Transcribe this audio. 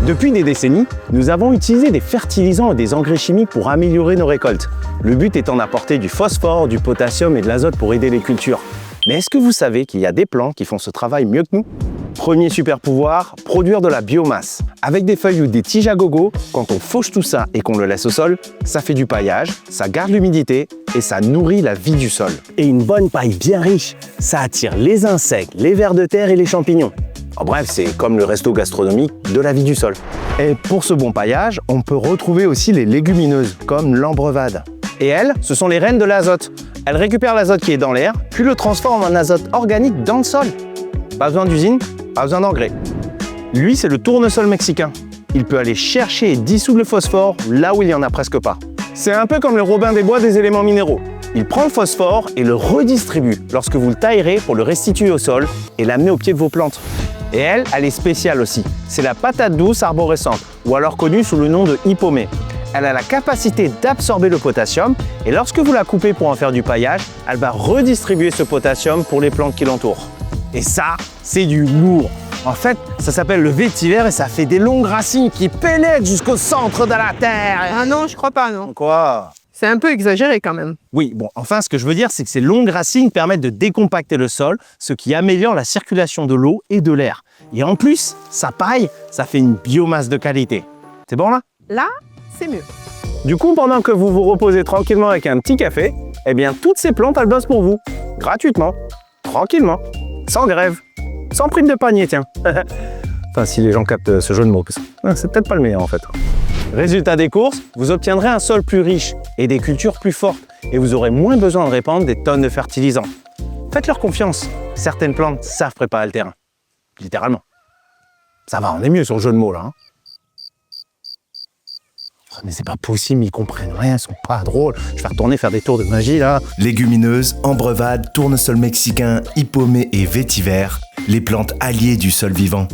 Depuis des décennies, nous avons utilisé des fertilisants et des engrais chimiques pour améliorer nos récoltes. Le but étant d'apporter du phosphore, du potassium et de l'azote pour aider les cultures. Mais est-ce que vous savez qu'il y a des plantes qui font ce travail mieux que nous? Premier super pouvoir, produire de la biomasse. Avec des feuilles ou des tiges à gogo, quand on fauche tout ça et qu'on le laisse au sol, ça fait du paillage, ça garde l'humidité et ça nourrit la vie du sol. Et une bonne paille bien riche, ça attire les insectes, les vers de terre et les champignons. En bref, c'est comme le resto gastronomique de la vie du sol. Et pour ce bon paillage, on peut retrouver aussi les légumineuses, comme l'ambrevade. Et elles, ce sont les reines de l'azote. Elles récupèrent l'azote qui est dans l'air, puis le transforment en azote organique dans le sol. Pas besoin d'usine, pas besoin d'engrais. Lui, c'est le tournesol mexicain. Il peut aller chercher et dissoudre le phosphore là où il n'y en a presque pas. C'est un peu comme le Robin des Bois des éléments minéraux. Il prend le phosphore et le redistribue lorsque vous le taillerez pour le restituer au sol et l'amener au pied de vos plantes. Et elle est spéciale aussi. C'est la patate douce arborescente, ou alors connue sous le nom de hippomée. Elle a la capacité d'absorber le potassium et lorsque vous la coupez pour en faire du paillage, elle va redistribuer ce potassium pour les plantes qui l'entourent. Et ça, c'est du lourd. En fait, ça s'appelle le vétiver et ça fait des longues racines qui pénètrent jusqu'au centre de la terre. Ah non, je crois pas, non. Quoi? C'est un peu exagéré quand même. Oui, bon, enfin, ce que je veux dire, c'est que ces longues racines permettent de décompacter le sol, ce qui améliore la circulation de l'eau et de l'air. Et en plus, sa paille, ça fait une biomasse de qualité. C'est bon là? Là, c'est mieux. Du coup, pendant que vous vous reposez tranquillement avec un petit café, eh bien, toutes ces plantes, elles bossent pour vous. Gratuitement. Tranquillement. Sans grève. Sans prime de panier, tiens. Enfin, si les gens captent ce jeu de mots. C'est peut-être pas le meilleur, en fait. Résultat des courses, vous obtiendrez un sol plus riche et des cultures plus fortes. Et vous aurez moins besoin de répandre des tonnes de fertilisants. Faites-leur confiance. Certaines plantes savent préparer le terrain. Littéralement. Ça va, on est mieux sur le jeu de mots, là. Hein. Mais c'est pas possible, ils comprennent rien, ils sont pas drôles. Je vais retourner faire des tours de magie, là. Légumineuses, ambrevades, tournesol mexicain, hippomée et vétiver, les plantes alliées du sol vivant.